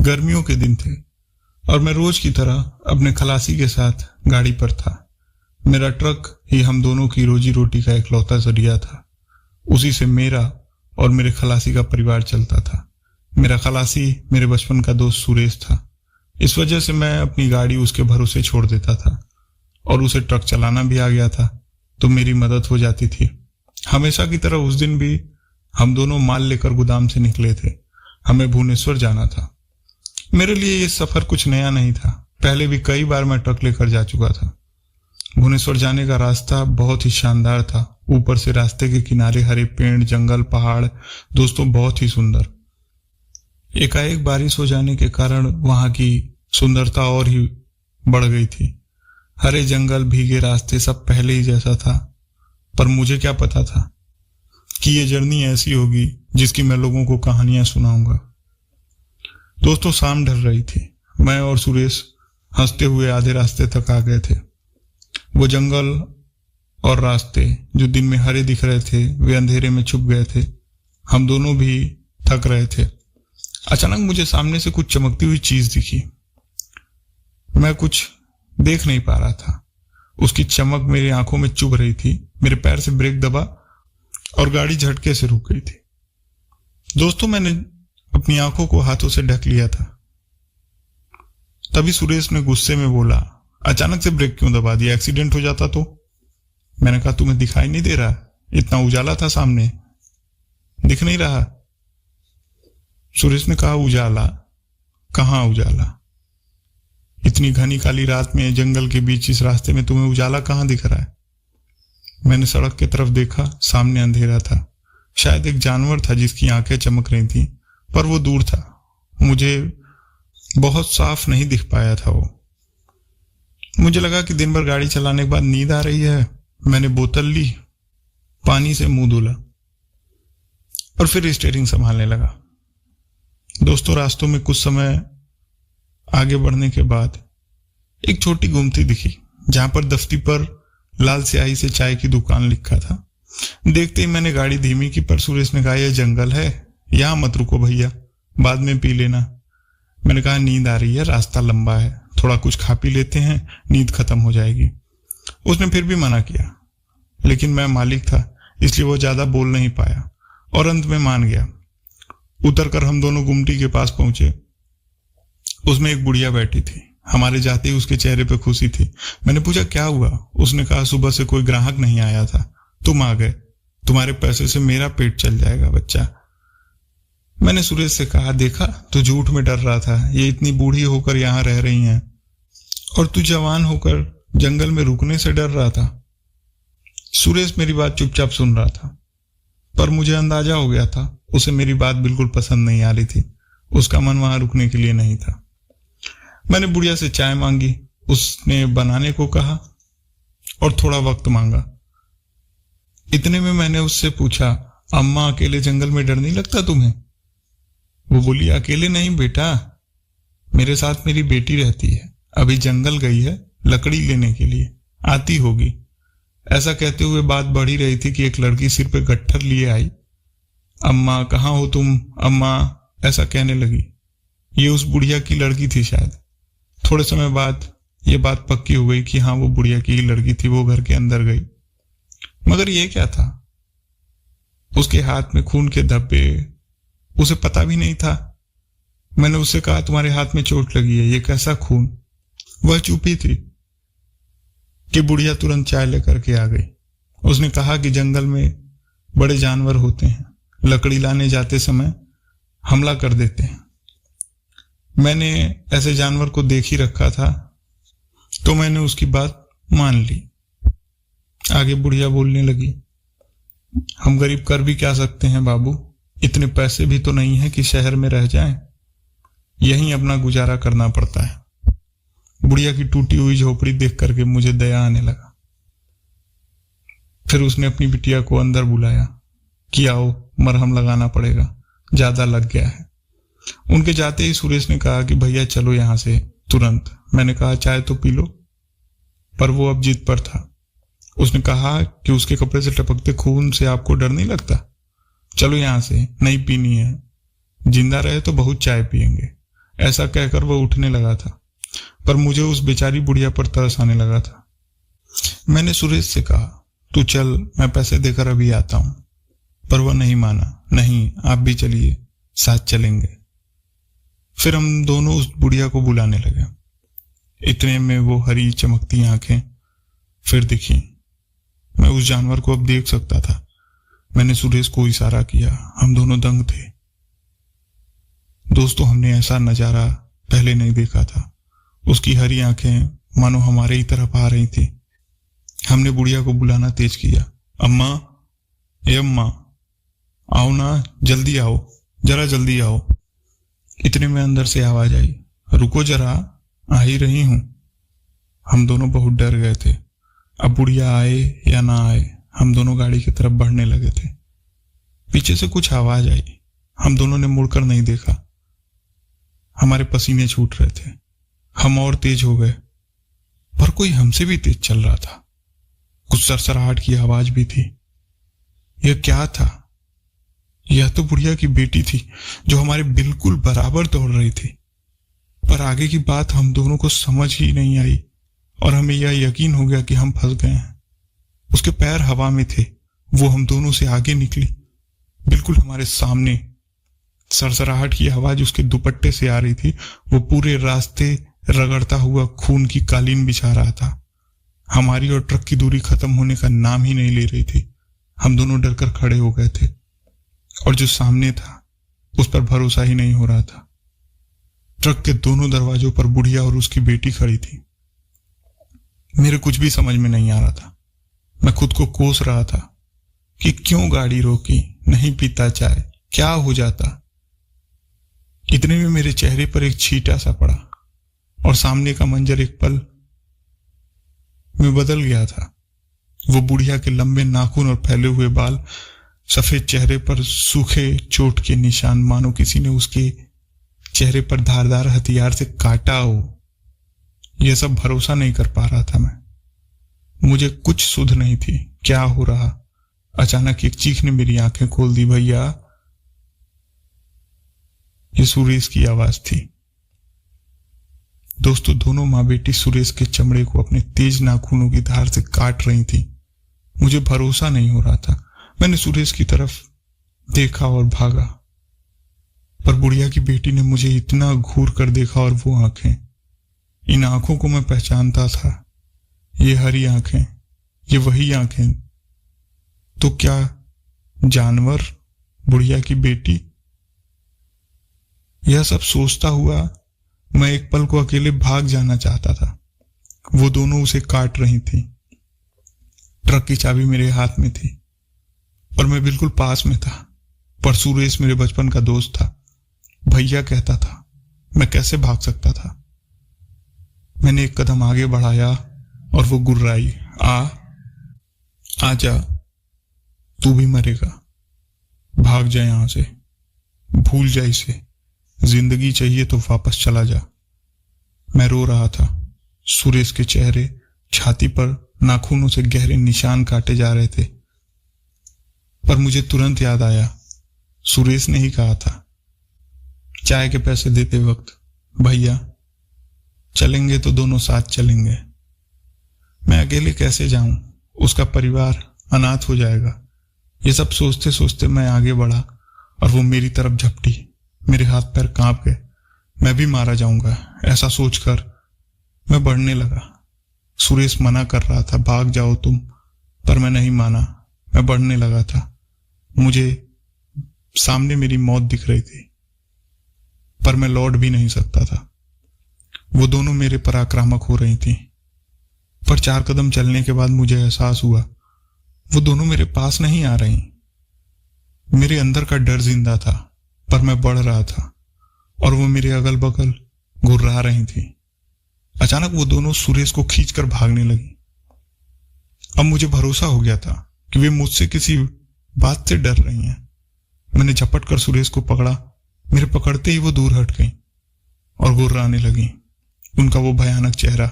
गर्मियों के दिन थे और मैं रोज की तरह अपने खलासी के साथ गाड़ी पर था। मेरा ट्रक ही हम दोनों की रोजी रोटी का इकलौता जरिया था। उसी से मेरा और मेरे खलासी का परिवार चलता था। मेरा खलासी मेरे बचपन का दोस्त सुरेश था। इस वजह से मैं अपनी गाड़ी उसके भरोसे छोड़ देता था और उसे ट्रक चलाना भी आ गया था, तो मेरी मदद हो जाती थी। हमेशा की तरह उस दिन भी हम दोनों माल लेकर गोदाम से निकले थे। हमें भुवनेश्वर जाना था। मेरे लिए ये सफर कुछ नया नहीं था। पहले भी कई बार मैं ट्रक लेकर जा चुका था। भुवनेश्वर जाने का रास्ता बहुत ही शानदार था। ऊपर से रास्ते के किनारे हरे पेड़, जंगल, पहाड़, दोस्तों बहुत ही सुंदर। एकाएक बारिश हो जाने के कारण वहां की सुंदरता और ही बढ़ गई थी। हरे जंगल, भीगे रास्ते, सब पहले ही जैसा था। पर मुझे क्या पता था कि ये जर्नी ऐसी होगी जिसकी मैं लोगों को कहानियां सुनाऊंगा। दोस्तों, शाम ढल रही थी। मैं और सुरेश हंसते हुए आधे रास्ते तक आ गए थे। वो जंगल और रास्ते जो दिन में हरे दिख रहे थे, वे अंधेरे में छुप गए थे। हम दोनों भी थक रहे थे। अचानक मुझे सामने से कुछ चमकती हुई चीज दिखी। मैं कुछ देख नहीं पा रहा था। उसकी चमक मेरी आंखों में चुभ रही थी। मेरे पैर से ब्रेक दबा और गाड़ी झटके से रुक गई थी। दोस्तों, मैंने अपनी आंखों को हाथों से ढक लिया था। तभी सुरेश ने गुस्से में बोला, अचानक से ब्रेक क्यों दबा दिया? एक्सीडेंट हो जाता तो? मैंने कहा, तुम्हें दिखाई नहीं दे रहा? इतना उजाला था सामने, दिख नहीं रहा? सुरेश ने कहा, उजाला? कहाँ उजाला? इतनी घनी काली रात में जंगल के बीच इस रास्ते में तुम्हें उजाला कहाँ दिख रहा है? मैंने सड़क की तरफ देखा। सामने अंधेरा था। शायद एक जानवर था जिसकी आंखें चमक रही थी, पर वो दूर था। मुझे बहुत साफ नहीं दिख पाया था वो। मुझे लगा कि दिन भर गाड़ी चलाने के बाद नींद आ रही है। मैंने बोतल ली, पानी से मुंह धुला और फिर स्टीयरिंग संभालने लगा। दोस्तों, रास्तों में कुछ समय आगे बढ़ने के बाद एक छोटी गुमटी दिखी जहां पर दफ्ती पर लाल स्याही से चाय की दुकान लिखा था। देखते ही मैंने गाड़ी धीमी की, पर सुरेश ने कहा, यह जंगल है, यहां मत रुको भैया, बाद में पी लेना। मैंने कहा, नींद आ रही है, रास्ता लंबा है, थोड़ा कुछ खा पी लेते हैं, नींद खत्म हो जाएगी। उसने फिर भी मना किया, लेकिन मैं मालिक था इसलिए वो ज्यादा बोल नहीं पाया और अंत में मान गया। उतरकर हम दोनों गुमटी के पास पहुंचे। उसमें एक बुढ़िया बैठी थी। हमारे जाते ही उसके चेहरे पे खुशी थी। मैंने पूछा, क्या हुआ? उसने कहा, सुबह से कोई ग्राहक नहीं आया था, तुम आ गए, तुम्हारे पैसे से मेरा पेट चल जाएगा बच्चा। मैंने सुरेश से कहा, देखा, तू झूठ में डर रहा था। ये इतनी बूढ़ी होकर यहाँ रह रही हैं और तू जवान होकर जंगल में रुकने से डर रहा था। सुरेश मेरी बात चुपचाप सुन रहा था, पर मुझे अंदाजा हो गया था उसे मेरी बात बिल्कुल पसंद नहीं आ रही थी। उसका मन वहां रुकने के लिए नहीं था। मैंने बुढ़िया से चाय मांगी, उसने बनाने को कहा और थोड़ा वक्त मांगा। इतने में मैंने उससे पूछा, अम्मा, अकेले जंगल में डर नहीं लगता तुम्हें? वो बोली, अकेले नहीं बेटा, मेरे साथ मेरी बेटी रहती है, अभी जंगल गई है लकड़ी लेने के लिए, आती होगी। ऐसा कहते हुए बात बढ़ ही रही थी कि एक लड़की सिर पे गट्ठर लिए आई। अम्मा, कहाँ हो तुम? अम्मा, ऐसा कहने लगी। ये उस बुढ़िया की लड़की थी शायद। थोड़े समय बाद ये बात पक्की हो गई कि हाँ, वो बुढ़िया की ही लड़की थी। वो घर के अंदर गई, मगर ये क्या था? उसके हाथ में खून के धब्बे, उसे पता भी नहीं था। मैंने उससे कहा, तुम्हारे हाथ में चोट लगी है, ये कैसा खून? वह चुपी थी कि बुढ़िया तुरंत चाय लेकर के आ गई। उसने कहा कि जंगल में बड़े जानवर होते हैं, लकड़ी लाने जाते समय हमला कर देते हैं। मैंने ऐसे जानवर को देख ही रखा था, तो मैंने उसकी बात मान ली। आगे बुढ़िया बोलने लगी, हम गरीब कर भी क्या सकते हैं बाबू, इतने पैसे भी तो नहीं है कि शहर में रह जाएं, यहीं अपना गुजारा करना पड़ता है। बुढ़िया की टूटी हुई झोपड़ी देख करके मुझे दया आने लगा। फिर उसने अपनी बिटिया को अंदर बुलाया कि आओ, मरहम लगाना पड़ेगा, ज्यादा लग गया है। उनके जाते ही सुरेश ने कहा कि भैया चलो यहां से तुरंत। मैंने कहा, चाय तो पी लो, पर वो अब जिद पर था। उसने कहा कि उसके कपड़े से टपकते खून से आपको डर नहीं लगता? चलो यहां से, नहीं पीनी है, जिंदा रहे तो बहुत चाय पियेंगे, ऐसा कहकर वह उठने लगा था, पर मुझे उस बेचारी बुढ़िया पर तरस आने लगा था। मैंने सुरेश से कहा, तू चल, मैं पैसे देकर अभी आता हूं, पर वह नहीं माना। नहीं, आप भी चलिए, साथ चलेंगे। फिर हम दोनों उस बुढ़िया को बुलाने लगे। इतने में वो हरी चमकती आंखें फिर दिखी। मैं उस जानवर को अब देख सकता था। मैंने सुरेश को इशारा किया। हम दोनों दंग थे। दोस्तों, हमने ऐसा नजारा पहले नहीं देखा था। उसकी हरी आंखें मानो हमारे ही तरफ आ रही थी। हमने बुढ़िया को बुलाना तेज किया। अम्मा, ए अम्मा, आओ ना, जल्दी आओ, जरा जल्दी आओ। इतने में अंदर से आवाज आई, रुको जरा, आ ही रही हूं। हम दोनों बहुत डर गए थे। अब बुढ़िया आए या ना आए, हम दोनों गाड़ी की तरफ बढ़ने लगे थे। पीछे से कुछ आवाज आई। हम दोनों ने मुड़कर नहीं देखा। हमारे पसीने छूट रहे थे। हम और तेज हो गए, पर कोई हमसे भी तेज चल रहा था। कुछ सरसराहट की आवाज भी थी। यह क्या था? यह तो बुढ़िया की बेटी थी, जो हमारे बिल्कुल बराबर दौड़ रही थी। पर आगे की बात हम दोनों को समझ ही नहीं आई और हमें यह यकीन हो गया कि हम फंस गए हैं। उसके पैर हवा में थे। वो हम दोनों से आगे निकली, बिल्कुल हमारे सामने। सरसराहट की आवाज उसके दुपट्टे से आ रही थी। वो पूरे रास्ते रगड़ता हुआ खून की कालीन बिछा रहा था। हमारी और ट्रक की दूरी खत्म होने का नाम ही नहीं ले रही थी। हम दोनों डरकर खड़े हो गए थे और जो सामने था उस पर भरोसा ही नहीं हो रहा था। ट्रक के दोनों दरवाजों पर बुढ़िया और उसकी बेटी खड़ी थी। मेरे कुछ भी समझ में नहीं आ रहा था। मैं खुद को कोस रहा था कि क्यों गाड़ी रोकी, नहीं पीता चाय, क्या हो जाता। इतने में मेरे चेहरे पर एक छींटा सा पड़ा और सामने का मंजर एक पल में बदल गया था। वो बुढ़िया के लंबे नाखून और फैले हुए बाल, सफेद चेहरे पर सूखे चोट के निशान, मानो किसी ने उसके चेहरे पर धारदार हथियार से काटा हो। यह सब भरोसा नहीं कर पा रहा था मैं। मुझे कुछ सुध नहीं थी, क्या हो रहा। अचानक एक चीख ने मेरी आंखें खोल दी। भैया, ये सुरेश की आवाज थी। दोस्तों, दोनों माँ बेटी सुरेश के चमड़े को अपने तेज नाखूनों की धार से काट रही थी। मुझे भरोसा नहीं हो रहा था। मैंने सुरेश की तरफ देखा और भागा, पर बुढ़िया की बेटी ने मुझे इतना घूर कर देखा और वो आंखें, इन आंखों को मैं पहचानता था। ये हरी आंखें, ये वही आंखें। तो क्या जानवर, बुढ़िया की बेटी? यह सब सोचता हुआ मैं एक पल को अकेले भाग जाना चाहता था। वो दोनों उसे काट रही थी। ट्रक की चाबी मेरे हाथ में थी और मैं बिल्कुल पास में था। पर सुरेश मेरे बचपन का दोस्त था। भैया कहता था, मैं कैसे भाग सकता था। मैंने एक कदम आगे बढ़ाया और वो गुर्राई, आ जा, तू भी मरेगा, भाग जा यहां से, भूल जा इसे, जिंदगी चाहिए तो वापस चला जा। मैं रो रहा था। सुरेश के चेहरे, छाती पर नाखूनों से गहरे निशान काटे जा रहे थे। पर मुझे तुरंत याद आया, सुरेश ने ही कहा था चाय के पैसे देते वक्त, भैया चलेंगे तो दोनों साथ चलेंगे। मैं अकेले कैसे जाऊं, उसका परिवार अनाथ हो जाएगा। ये सब सोचते सोचते मैं आगे बढ़ा और वो मेरी तरफ झपटी। मेरे हाथ पैर कांप गए। मैं भी मारा जाऊंगा, ऐसा सोचकर मैं बढ़ने लगा। सुरेश मना कर रहा था, भाग जाओ तुम, पर मैं नहीं माना। मैं बढ़ने लगा था। मुझे सामने मेरी मौत दिख रही थी, पर मैं लौट भी नहीं सकता था। वो दोनों मेरे पर आक्रामक हो रही थी। पर 4 कदम चलने के बाद मुझे एहसास हुआ वो दोनों मेरे पास नहीं आ रही। मेरे अंदर का डर जिंदा था, पर मैं बढ़ रहा था और वो मेरे अगल बगल घुर्रा रही थी। अचानक वो दोनों सुरेश को खींचकर भागने लगी। अब मुझे भरोसा हो गया था कि वे मुझसे किसी बात से डर रही हैं। मैंने झपट कर सुरेश को पकड़ा। मेरे पकड़ते ही वो दूर हट गई और गुर्राने लगी। उनका वो भयानक चेहरा।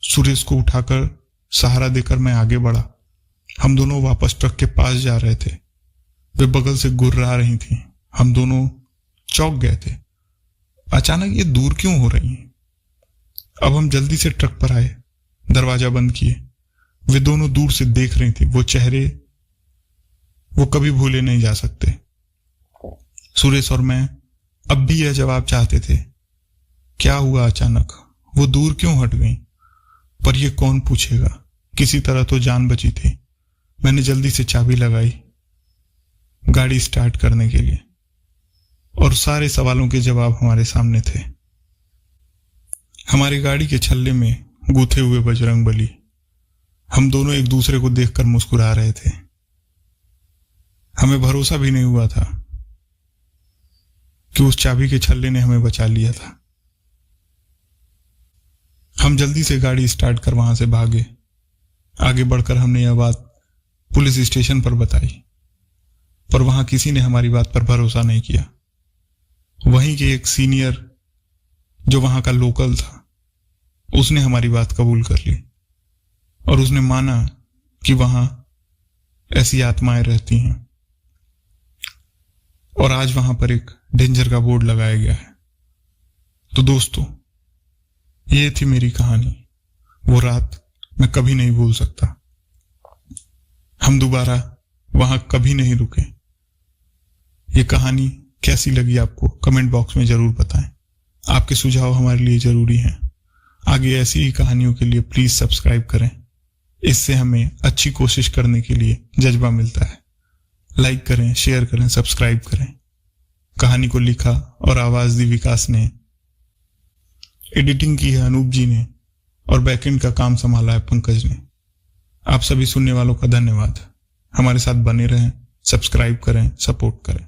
सुरेश को उठाकर सहारा देकर मैं आगे बढ़ा। हम दोनों वापस ट्रक के पास जा रहे थे। वे बगल से गुर्रा रही थी। हम दोनों चौंक गए थे अचानक ये दूर क्यों हो रही हैं? अब हम जल्दी से ट्रक पर आए, दरवाजा बंद किए। वे दोनों दूर से देख रही थी। वो चेहरे वो कभी भूले नहीं जा सकते। सुरेश और मैं अब भी यह जवाब चाहते थे, क्या हुआ अचानक? वो दूर क्यों हट गई? पर यह कौन पूछेगा? किसी तरह तो जान बची थी। मैंने जल्दी से चाबी लगाई गाड़ी स्टार्ट करने के लिए, और सारे सवालों के जवाब हमारे सामने थे। हमारी गाड़ी के छल्ले में गूथे हुए बजरंगबली। हम दोनों एक दूसरे को देखकर मुस्कुरा रहे थे। हमें भरोसा भी नहीं हुआ था कि उस चाबी के छल्ले ने हमें बचा लिया था। हम जल्दी से गाड़ी स्टार्ट कर वहां से भागे। आगे बढ़कर हमने यह बात पुलिस स्टेशन पर बताई, पर वहां किसी ने हमारी बात पर भरोसा नहीं किया। वहीं के एक सीनियर जो वहां का लोकल था, उसने हमारी बात कबूल कर ली और उसने माना कि वहां ऐसी आत्माएं रहती हैं। और आज वहां पर एक डेंजर का बोर्ड लगाया गया है। तो दोस्तों, ये थी मेरी कहानी। वो रात मैं कभी नहीं भूल सकता। हम दोबारा वहां कभी नहीं रुके। ये कहानी कैसी लगी आपको कमेंट बॉक्स में जरूर बताएं। आपके सुझाव हमारे लिए जरूरी हैं। आगे ऐसी ही कहानियों के लिए प्लीज सब्सक्राइब करें। इससे हमें अच्छी कोशिश करने के लिए जज्बा मिलता है। लाइक करें, शेयर करें, सब्सक्राइब करें। कहानी को लिखा और आवाज दी विकास ने, एडिटिंग की है अनूप जी ने, और बैकएंड का काम संभाला है पंकज ने। आप सभी सुनने वालों का धन्यवाद। हमारे साथ बने रहें, सब्सक्राइब करें, सपोर्ट करें।